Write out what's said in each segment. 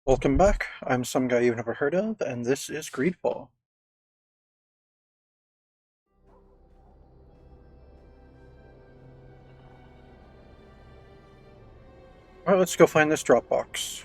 Welcome back. I'm some guy you've never heard of, and this is GreedFall. Alright, let's go find this Dropbox.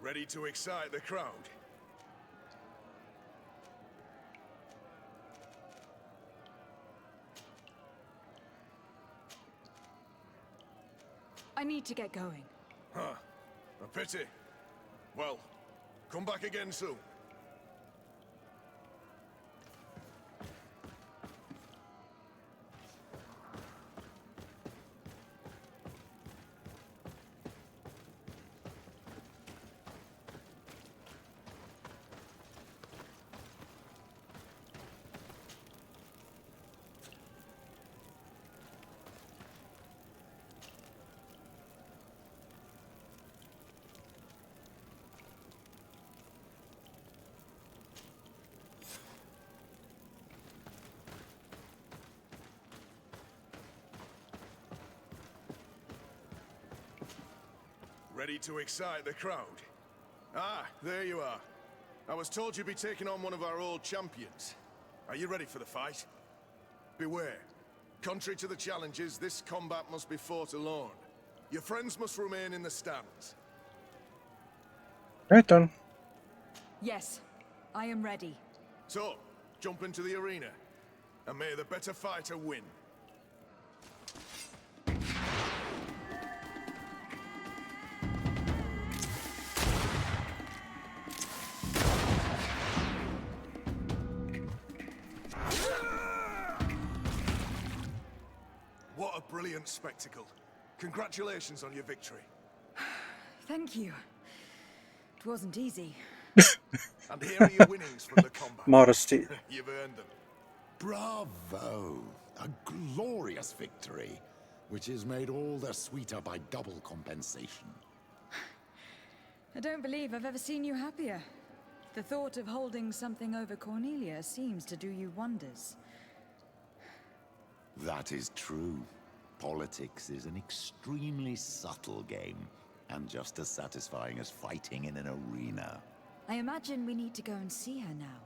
Ready to excite the crowd? I need to get going. Huh. A pity. Well, come back again soon. Ready to excite the crowd? Ah, there you are. I was told you'd be taking on one of our old champions. Are you ready for the fight? Beware. Contrary to the challenges, this combat must be fought alone. Your friends must remain in the stands. Right then. Yes, I am ready. So, jump into the arena, and may the better fighter win. brilliant spectacle. Congratulations on your victory. Thank you. It wasn't easy. And here are your winnings from the combat. Modesty. You've earned them. Bravo! A glorious victory, which is made all the sweeter by double compensation. I don't believe I've ever seen you happier. The thought of holding something over Cornelia seems to do you wonders. That is true. Politics is an extremely subtle game, and just as satisfying as fighting in an arena. I imagine we need to go and see her now.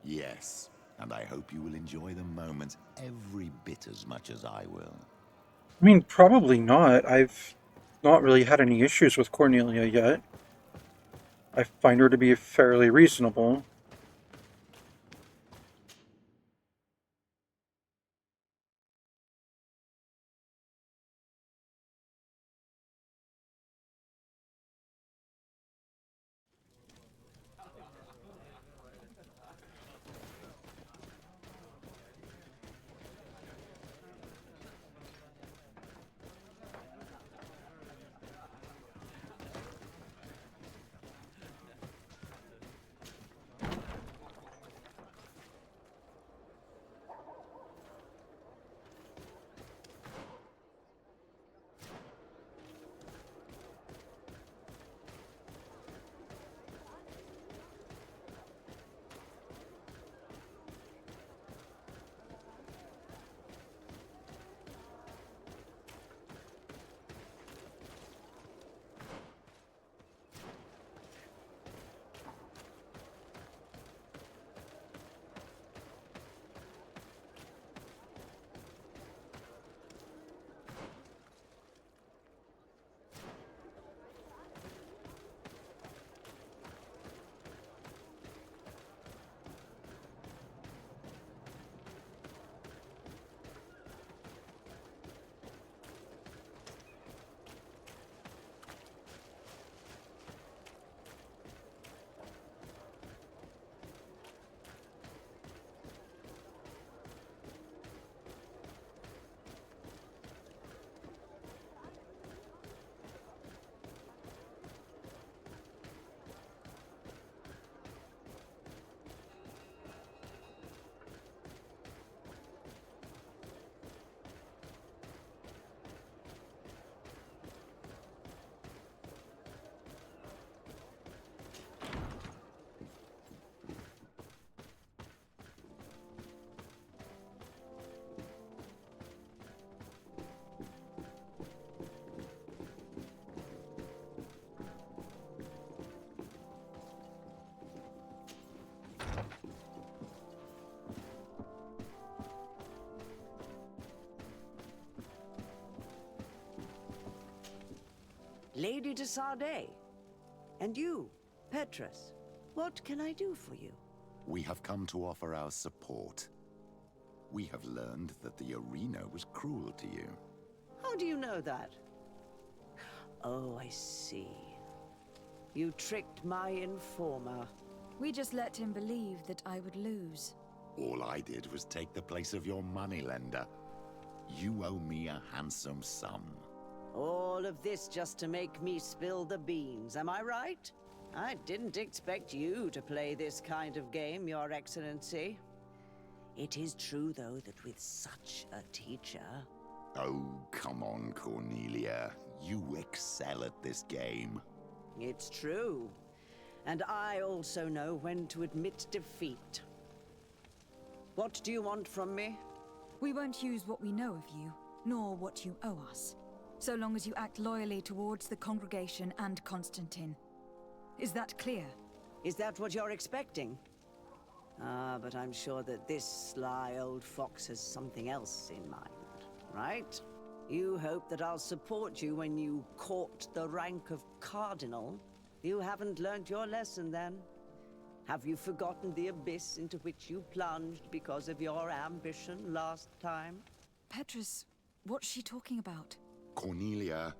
Yes, and I hope you will enjoy the moment every bit as much as I will. I mean, probably not. I've not really had any issues with Cornelia yet. I find her to be fairly reasonable. Lady de Sardet. And you, Petrus. What can I do for you? We have come to offer our support. We have learned that the arena was cruel to you. How do you know that? Oh, I see. You tricked my informer. We just let him believe that I would lose. All I did was take the place of your moneylender. You owe me a handsome sum. All of this just to make me spill the beans, am I right? I didn't expect you to play this kind of game, Your Excellency. It is true, though, that with such a teacher... Oh, come on, Cornelia. You excel at this game. It's true. And I also know when to admit defeat. What do you want from me? We won't use what we know of you, nor what you owe us, so long as you act loyally towards the congregation and Constantine. Is that clear? Is that what you're expecting? Ah, but I'm sure that this sly old fox has something else in mind, right? You hope that I'll support you when you court the rank of cardinal? You haven't learnt your lesson, then? Have you forgotten the abyss into which you plunged because of your ambition last time? Petrus, what's she talking about? Cornelia,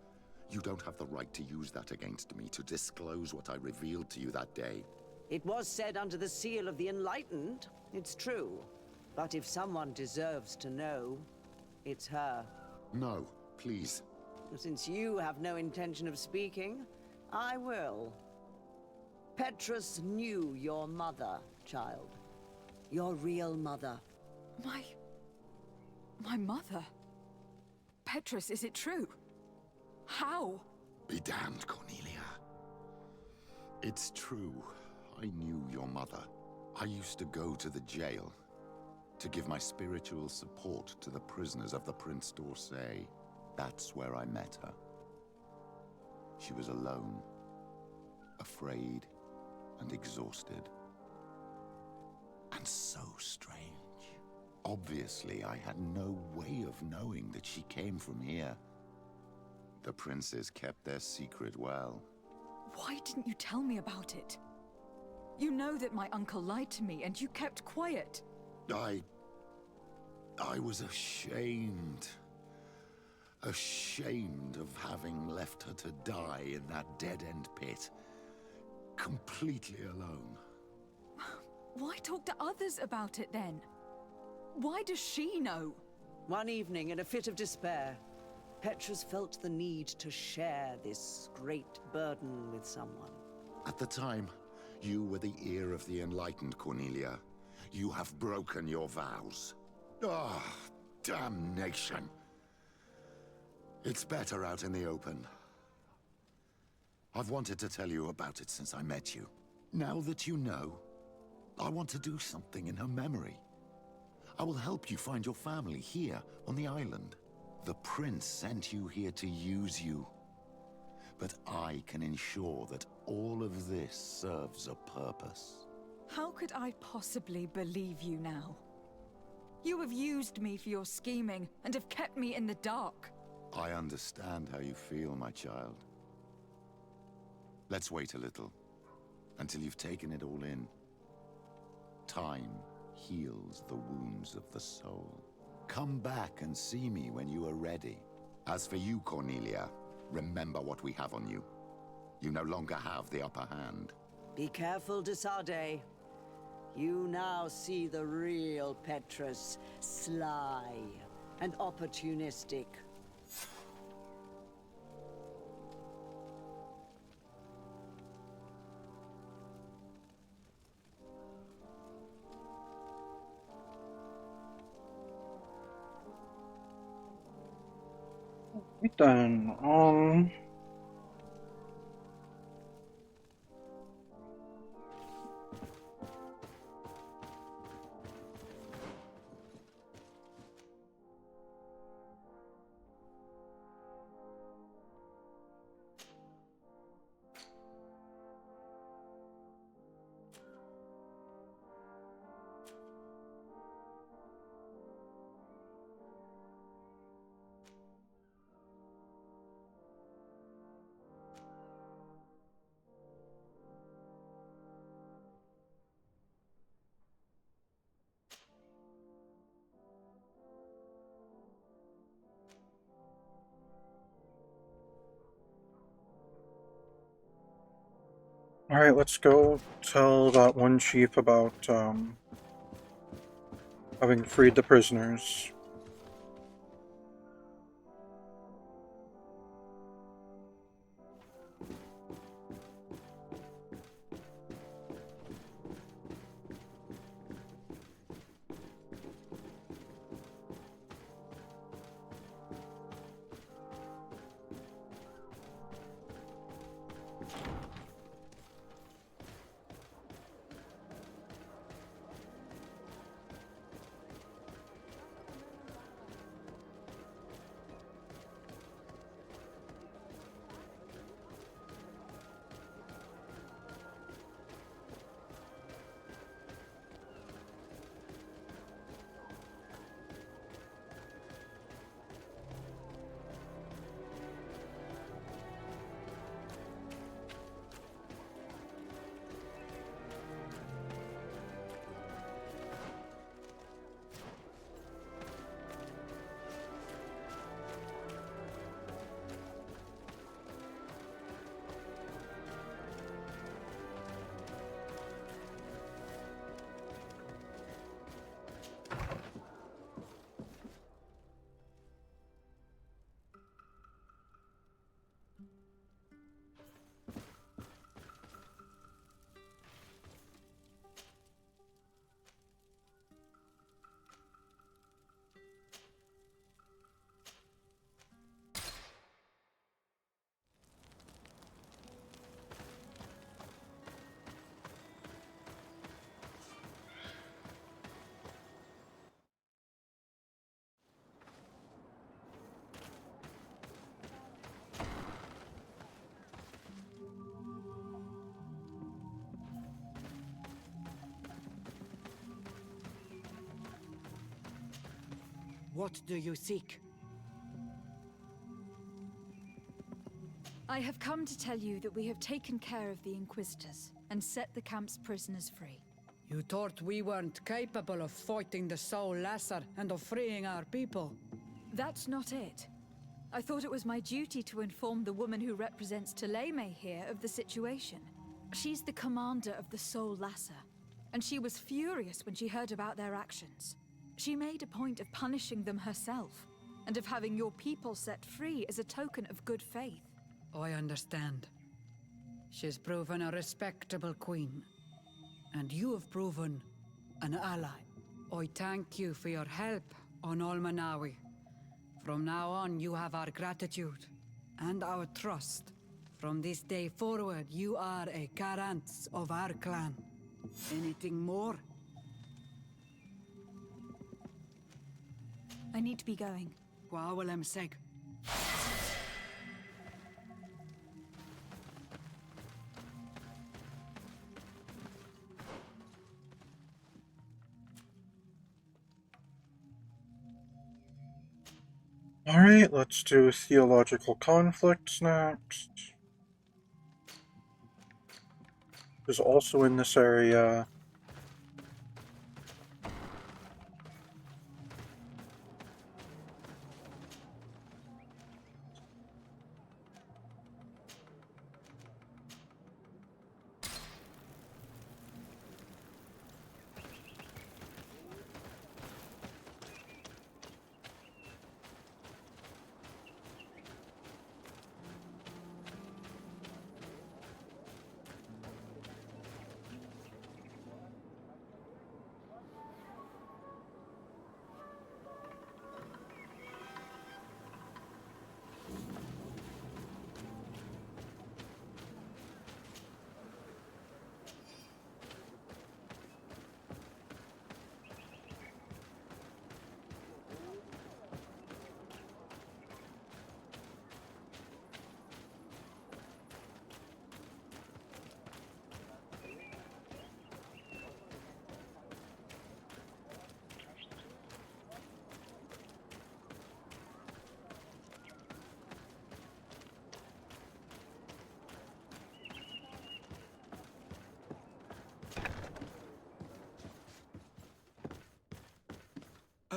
you don't have the right to use that against me, to disclose what I revealed to you that day. It was said under the seal of the Enlightened, it's true. But if someone deserves to know, it's her. No, please. Since you have no intention of speaking, I will. Petrus knew your mother, child. Your real mother. My mother? Petrus, is it true? How? Be damned, Cornelia. It's true. I knew your mother. I used to go to the jail to give my spiritual support to the prisoners of the Prince d'Orsay. That's where I met her. She was alone, afraid, and exhausted. And so strange. Obviously, I had no way of knowing that she came from here. The princes kept their secret well. Why didn't you tell me about it? You know that my uncle lied to me, and you kept quiet. I was ashamed. Ashamed of having left her to die in that dead-end pit. Completely alone. Why talk to others about it then? Why does she know? One evening, in a fit of despair, Petrus felt the need to share this great burden with someone. At the time, you were the ear of the enlightened, Cornelia. You have broken your vows. Ah, damnation. It's better out in the open. I've wanted to tell you about it since I met you. Now that you know, I want to do something in her memory. I will help you find your family here on the island. The prince sent you here to use you. But I can ensure that all of this serves a purpose. How could I possibly believe you now? You have used me for your scheming and have kept me in the dark. I understand how you feel, my child. Let's wait a little, until you've taken it all in. Time heals the wounds of the soul. Come back and see me when you are ready. As for you, Cornelia, remember what we have on you. You no longer have the upper hand. Be careful, de Sardet. You now see the real Petrus, sly and opportunistic. Right then, alright, let's go tell that one chief about, having freed the prisoners. What do you seek? I have come to tell you that we have taken care of the Inquisitors and set the camp's prisoners free. You thought we weren't capable of fighting the Soul Lasser and of freeing our people? That's not it. I thought it was my duty to inform the woman who represents Theleme here of the situation. She's the commander of the Soul Lasser, and she was furious when she heard about their actions. She made a point of punishing them herself, and of having your people set free as a token of good faith. I understand. She's proven a respectable queen. And you have proven an ally. I thank you for your help on Almanawi. From now on, you have our gratitude and our trust. From this day forward, you are a Garant of our clan. Anything more? I need to be going. Gwawalem seg. Alright, let's do theological conflicts next. There's also in this area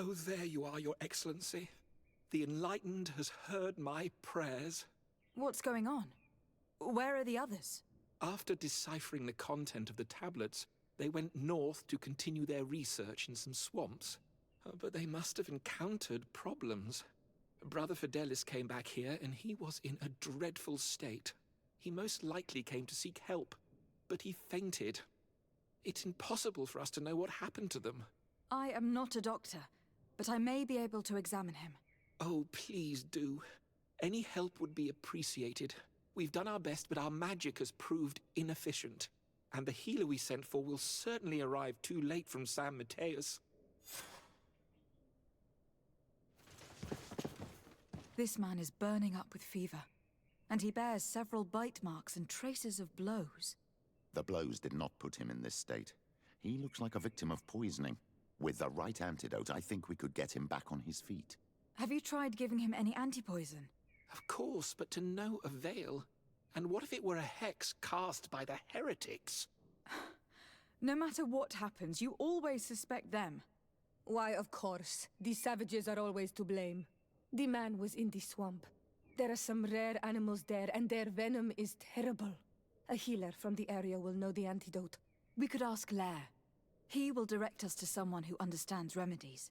Oh, there you are, Your Excellency. The Enlightened has heard my prayers. What's going on? Where are the others? After deciphering the content of the tablets, they went north to continue their research in some swamps. But they must have encountered problems. Brother Fidelis came back here, and he was in a dreadful state. He most likely came to seek help, but he fainted. It's impossible for us to know what happened to them. I am not a doctor, but I may be able to examine him. Oh, please do. Any help would be appreciated. We've done our best, but our magic has proved inefficient. And the healer we sent for will certainly arrive too late from San Mateus. This man is burning up with fever, and he bears several bite marks and traces of blows. The blows did not put him in this state. He looks like a victim of poisoning. With the right antidote, I think we could get him back on his feet. Have you tried giving him any anti-poison? Of course, but to no avail. And what if it were a hex cast by the heretics? No matter what happens, you always suspect them. Why, of course. These savages are always to blame. The man was in the swamp. There are some rare animals there, and their venom is terrible. A healer from the area will know the antidote. We could ask Lair. He will direct us to someone who understands remedies.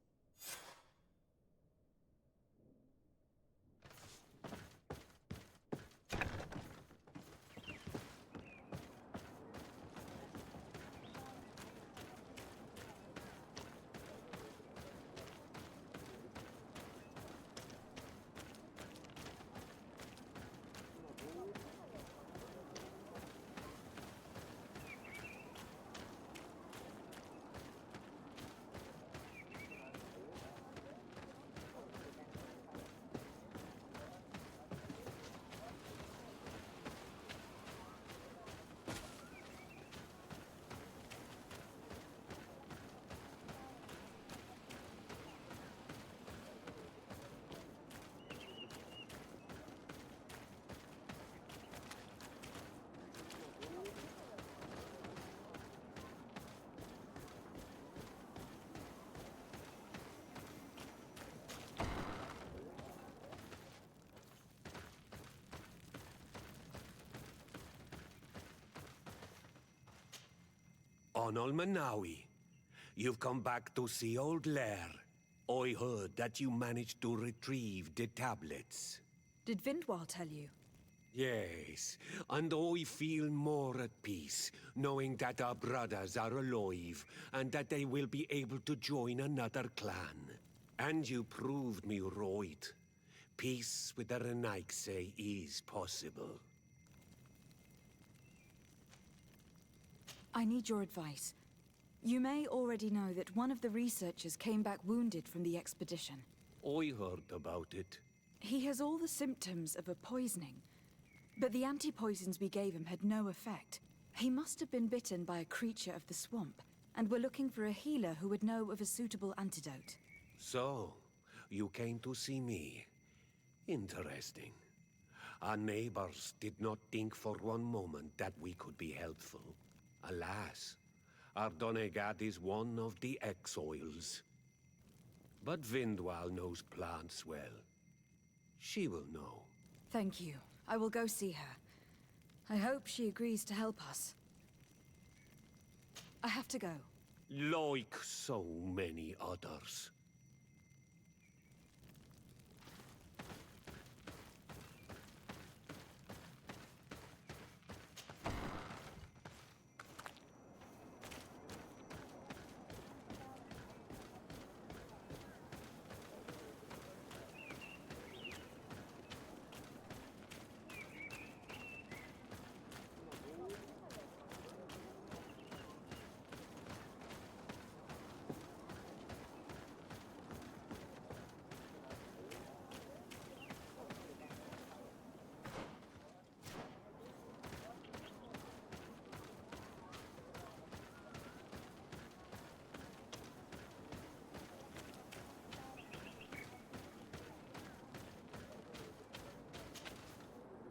on Olmanawi. You've come back to see old Lair. I heard that you managed to retrieve the tablets. Did Vindwal tell you? Yes, and I feel more at peace, knowing that our brothers are alive, and that they will be able to join another clan. And you proved me right. Peace with the Renaigse is possible. I need your advice. You may already know that one of the researchers came back wounded from the expedition. I heard about it. He has all the symptoms of a poisoning, but the anti-poisons we gave him had no effect. He must have been bitten by a creature of the swamp, and we're looking for a healer who would know of a suitable antidote. So, you came to see me. Interesting. Our neighbors did not think for one moment that we could be helpful. Alas, our Donegad is one of the exiles. But Vindwal knows plants well. She will know. Thank you. I will go see her. I hope she agrees to help us. I have to go. Like so many others.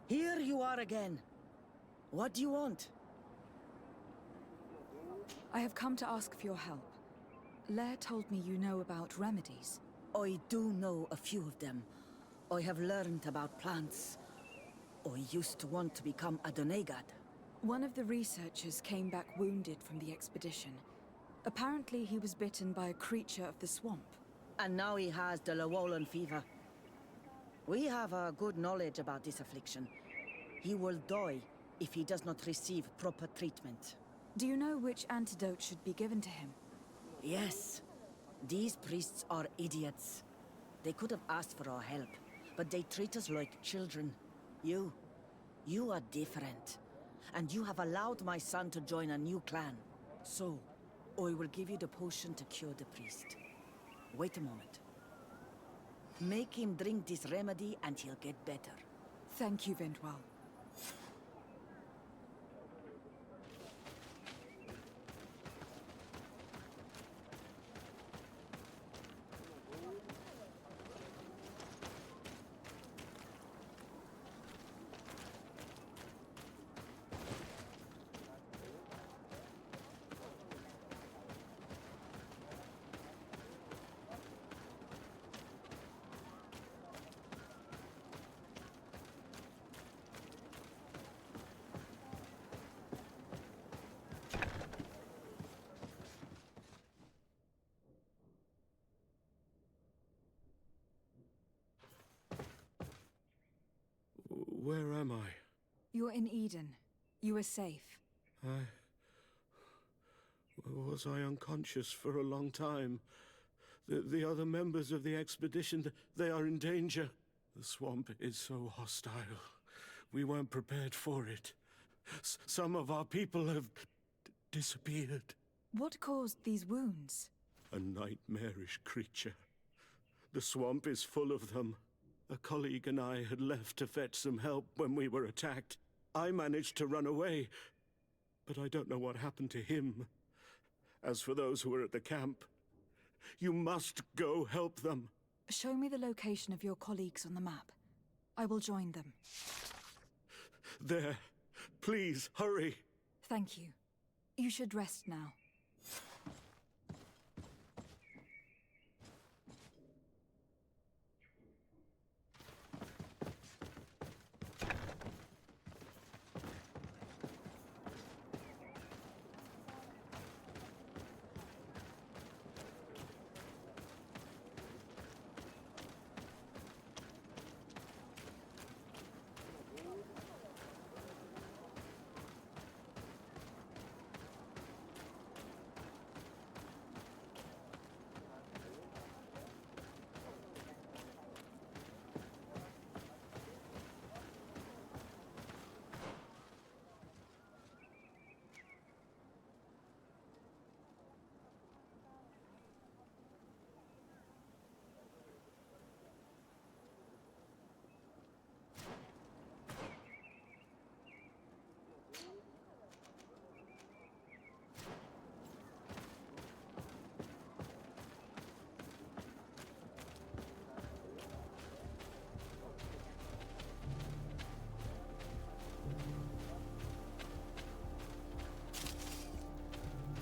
Here you are again. What do you want? I have come to ask for your help. Lair told me you know about remedies. I do know a few of them. I have learned about plants. I used to want to become a Donegad. One of the researchers came back wounded from the expedition. Apparently he was bitten by a creature of the swamp. And now he has the Llewellyn fever. We have a good knowledge about this affliction. He will die if he does not receive proper treatment. Do you know which antidote should be given to him? Yes. These priests are idiots. They could have asked for our help, but they treat us like children. You are different. And you have allowed my son to join a new clan. So, I will give you the potion to cure the priest. Wait a moment. Make him drink this remedy and he'll get better. Thank you, Vindwal. Where am I? You're in Eden. You are safe. Was I unconscious for a long time? The other members of the expedition, they are in danger. The swamp is so hostile. We weren't prepared for it. Some of our people have disappeared. What caused these wounds? A nightmarish creature. The swamp is full of them. A colleague and I had left to fetch some help when we were attacked. I managed to run away, but I don't know what happened to him. As for those who were at the camp, you must go help them. Show me the location of your colleagues on the map. I will join them. There. Please, hurry. Thank you. You should rest now.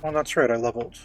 Oh, that's right, I leveled.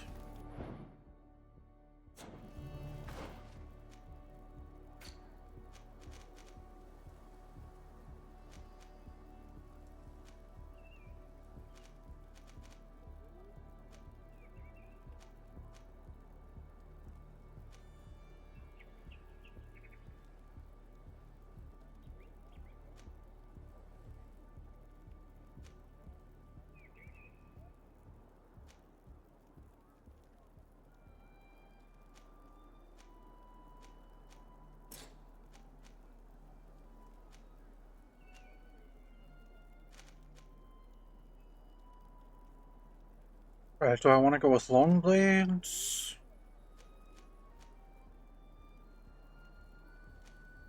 Right, do I want to go with long blades?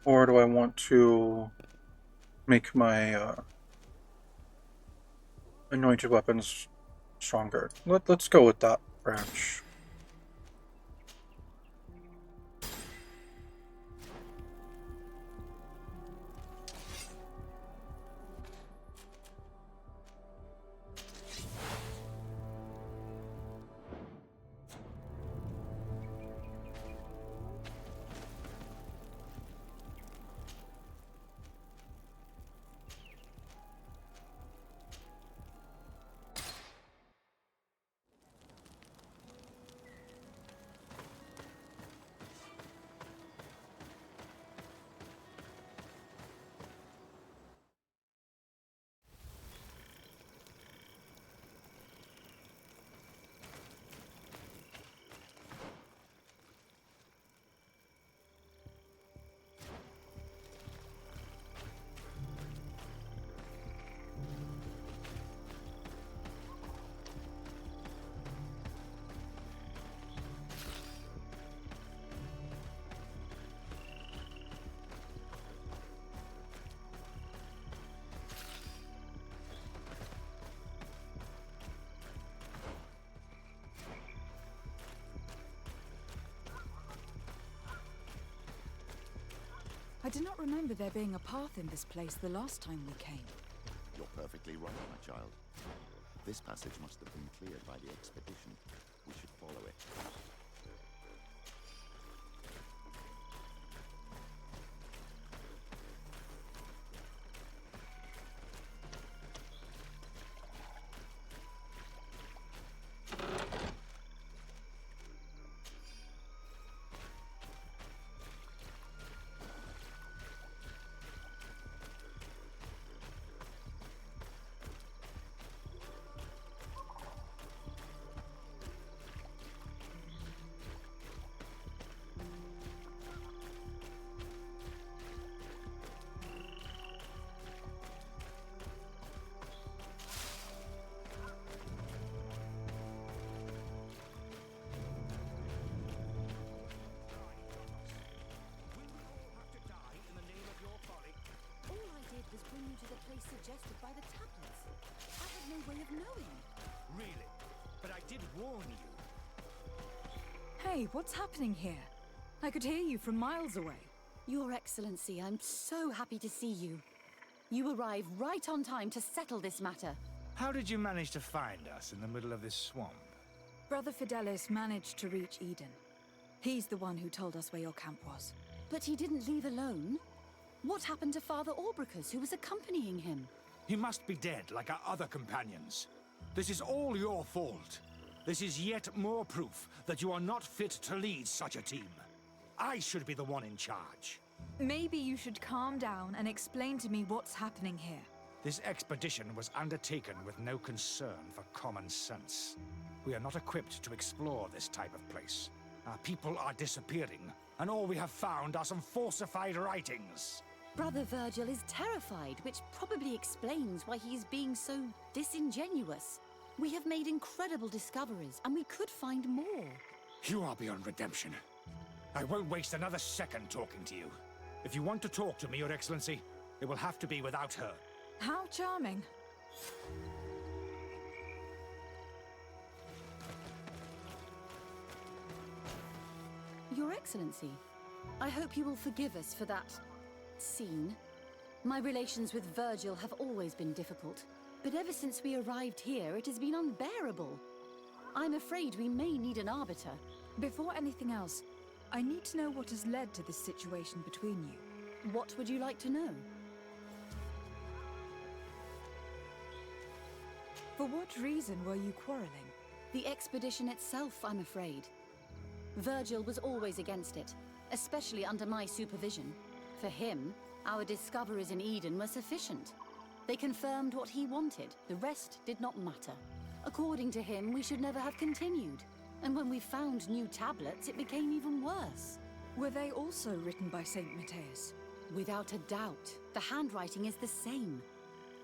Or do I want to make my anointed weapons stronger? Let's go with that branch. I do not remember there being a path in this place the last time we came. You're perfectly right, my child. This passage must have been cleared by the expedition. We should follow it. Suggested by the tablets. I had no way of knowing. Really? But I did warn you. Hey, what's happening here? I could hear you from miles away. Your Excellency, I'm so happy to see you. You arrived right on time to settle this matter. How did you manage to find us in the middle of this swamp? Brother Fidelis managed to reach Eden. He's the one who told us where your camp was. But he didn't leave alone. What happened to Father Orbricus, who was accompanying him? He must be dead, like our other companions. This is all your fault. This is yet more proof that you are not fit to lead such a team. I should be the one in charge. Maybe you should calm down and explain to me what's happening here. This expedition was undertaken with no concern for common sense. We are not equipped to explore this type of place. Our people are disappearing, and all we have found are some falsified writings. Brother Virgil is terrified, which probably explains why he is being so disingenuous. We have made incredible discoveries, and we could find more. You are beyond redemption. I won't waste another second talking to you. If you want to talk to me, Your Excellency, it will have to be without her. How charming. Your Excellency, I hope you will forgive us for that scene. My relations with Virgil have always been difficult, but ever since we arrived here, it has been unbearable. I'm afraid we may need an arbiter. Before anything else, I need to know what has led to this situation between you. What would you like to know? For what reason were you quarreling? The expedition itself, I'm afraid. Virgil was always against it, especially under my supervision. For him, our discoveries in Eden were sufficient. They confirmed what he wanted. The rest did not matter. According to him, we should never have continued. And when we found new tablets, it became even worse. Were they also written by Saint Matthias? Without a doubt. The handwriting is the same.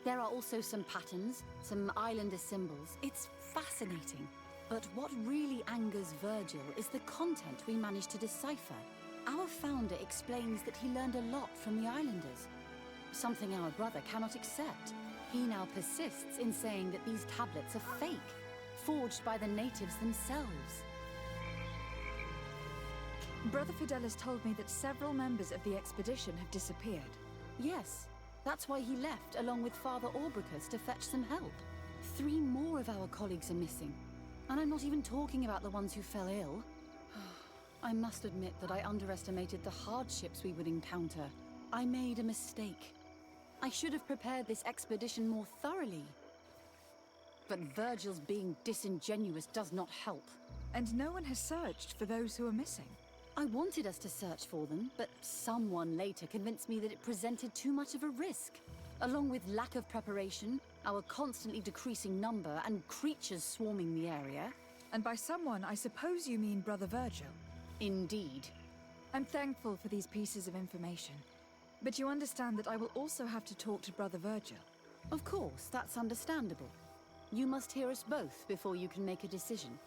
There are also some patterns, some islander symbols. It's fascinating. But what really angers Virgil is the content we managed to decipher. Our founder explains that he learned a lot from the islanders. Something our brother cannot accept. He now persists in saying that these tablets are fake, forged by the natives themselves. Brother Fidelis told me that several members of the expedition have disappeared. Yes, that's why he left along with Father Orbricus to fetch some help. 3 more of our colleagues are missing. And I'm not even talking about the ones who fell ill. I must admit that I underestimated the hardships we would encounter. I made a mistake. I should have prepared this expedition more thoroughly. But Virgil's being disingenuous does not help. And no one has searched for those who are missing. I wanted us to search for them, but someone later convinced me that it presented too much of a risk. Along with lack of preparation, our constantly decreasing number, and creatures swarming the area. And by someone, I suppose you mean Brother Virgil. Indeed. I'm thankful for these pieces of information. But you understand that I will also have to talk to Brother Virgil. Of course, that's understandable. You must hear us both before you can make a decision.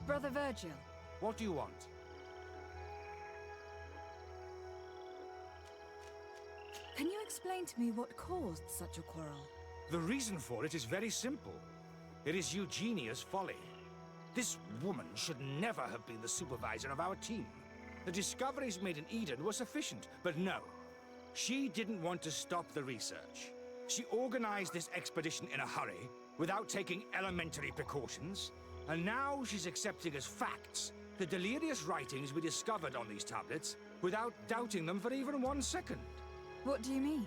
Brother Virgil. What do you want? Can you explain to me what caused such a quarrel? The reason for it is very simple. It is Eugenia's folly. This woman should never have been the supervisor of our team. The discoveries made in Eden were sufficient, but no. She didn't want to stop the research. She organized this expedition in a hurry, without taking elementary precautions, and now she's accepting as facts the delirious writings we discovered on these tablets, without doubting them for even 1 second. What do you mean?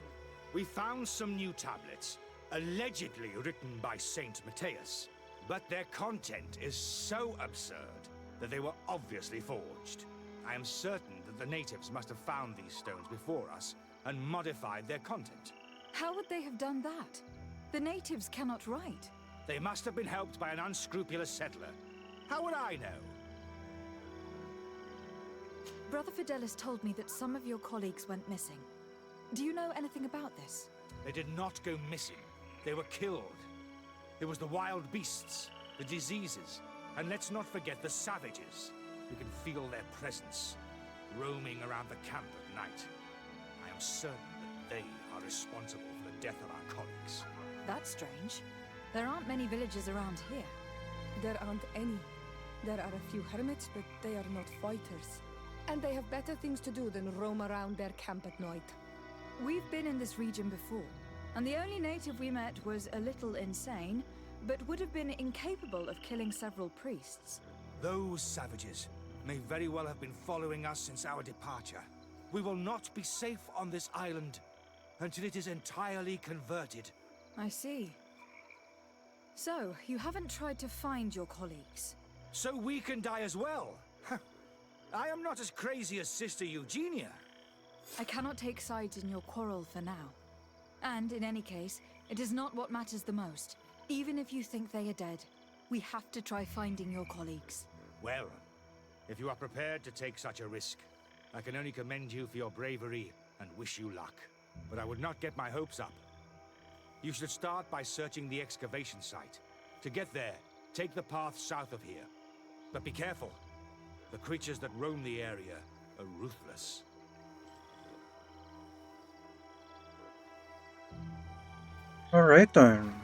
We found some new tablets, allegedly written by Saint Matthias, but their content is so absurd that they were obviously forged. I am certain that the natives must have found these stones before us and modified their content. How would they have done that? The natives cannot write. They must have been helped by an unscrupulous settler. How would I know? Brother Fidelis told me that some of your colleagues went missing. Do you know anything about this? They did not go missing. They were killed. It was the wild beasts, the diseases, and let's not forget the savages. We can feel their presence, roaming around the camp at night. I am certain that they are responsible for the death of our colleagues. That's strange. There aren't many villages around here. There aren't any. There are a few hermits, but they are not fighters. And they have better things to do than roam around their camp at night. We've been in this region before, and the only native we met was a little insane, but would have been incapable of killing several priests. Those savages may very well have been following us since our departure. We will not be safe on this island until it is entirely converted. I see. So, you haven't tried to find your colleagues? So we can die as well? I am not as crazy as Sister Eugenia. I cannot take sides in your quarrel for now. And in any case, it is not what matters the most. Even if you think they are dead, we have to try finding your colleagues. Well, if you are prepared to take such a risk, I can only commend you for your bravery and wish you luck. But I would not get my hopes up. You should start by searching the excavation site. To get there, take the path south of here. But be careful. The creatures that roam the area are ruthless. Alright then.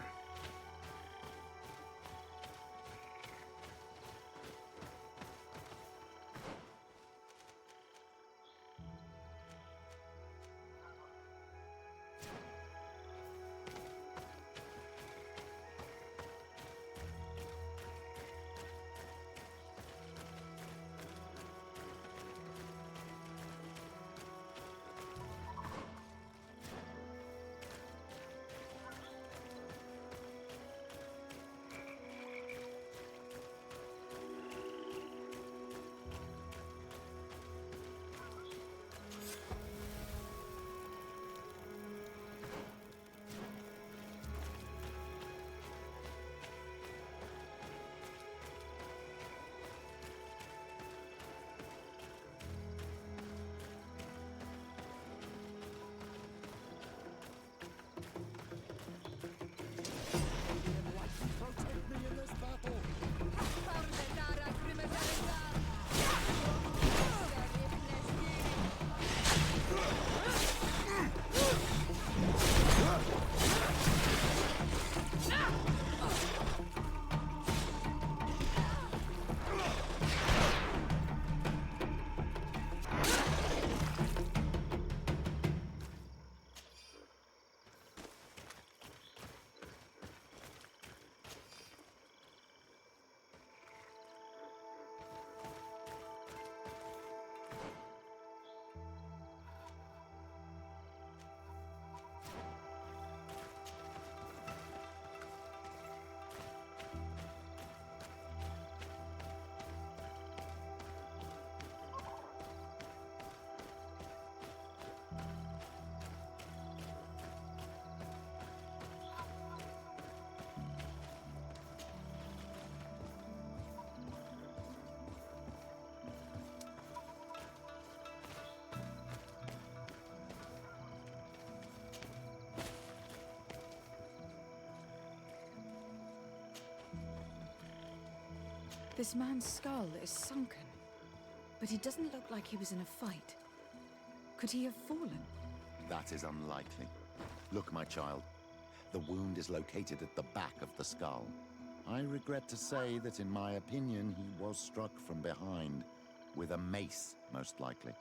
This man's skull is sunken, but he doesn't look like he was in a fight. Could he have fallen? That is unlikely. Look, my child. The wound is located at the back of the skull. I regret to say that in my opinion, he was struck from behind, with a mace, most likely.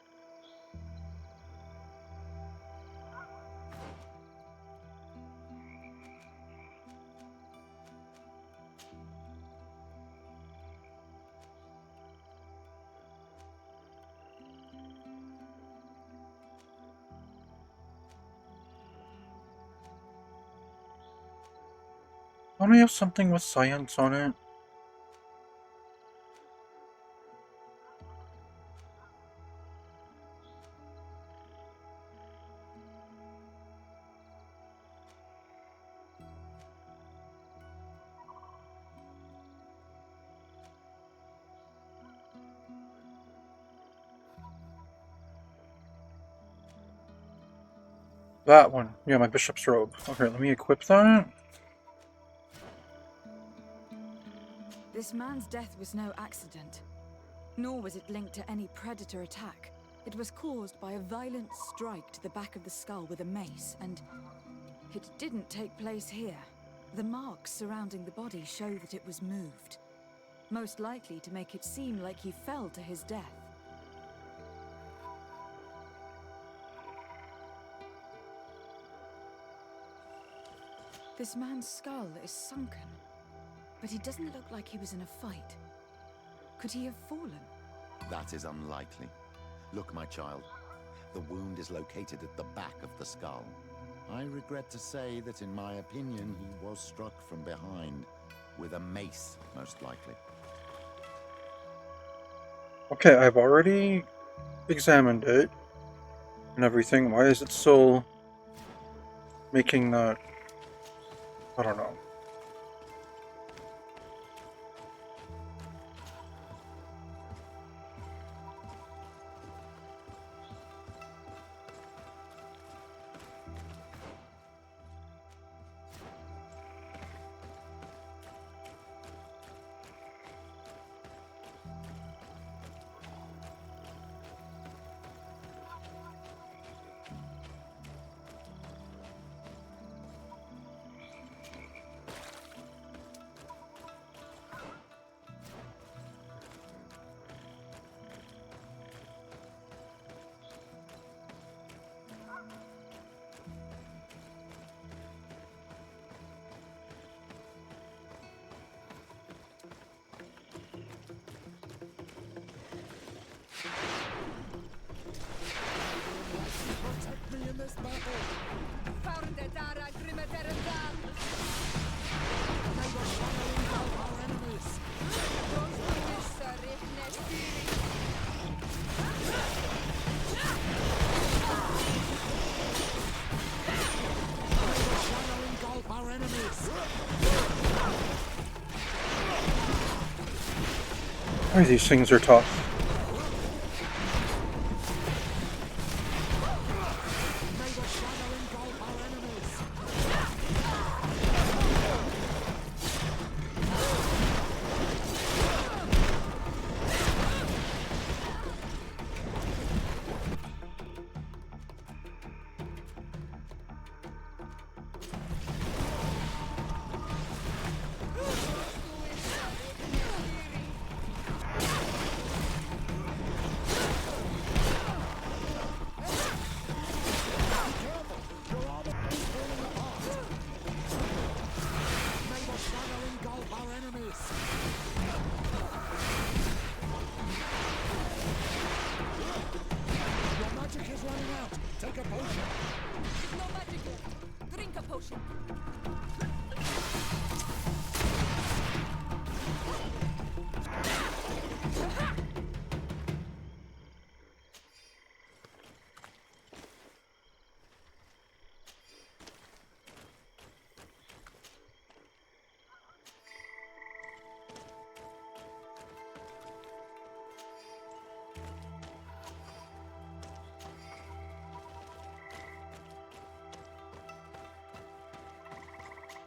Don't I have something with science on it? That one. Yeah, my bishop's robe. Okay, let me equip that. This man's death was no accident, nor was it linked to any predator attack. It was caused by a violent strike to the back of the skull with a mace, and it didn't take place here. The marks surrounding the body show that it was moved, most likely to make it seem like he fell to his death. This man's skull is sunken, but he doesn't look like he was in a fight. Could he have fallen? That is unlikely. Look, my child. The wound is located at the back of the skull. I regret to say that in my opinion, he was struck from behind, with a mace, most likely. Okay, I've already examined it and everything. Why is it still making that? I don't know. Why these things are tough.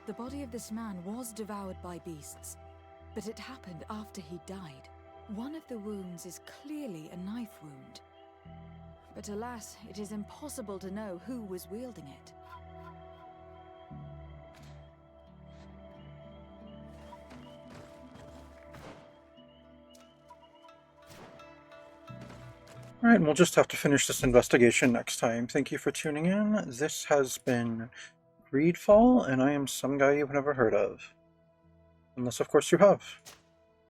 The body of this man was devoured by beasts, but it happened after he died. One of the wounds is clearly a knife wound. But alas, it is impossible to know who was wielding it. Alright, and we'll just have to finish this investigation next time. Thank you for tuning in. This has been GreedFall, and I am some guy you've never heard of. Unless, of course, you have.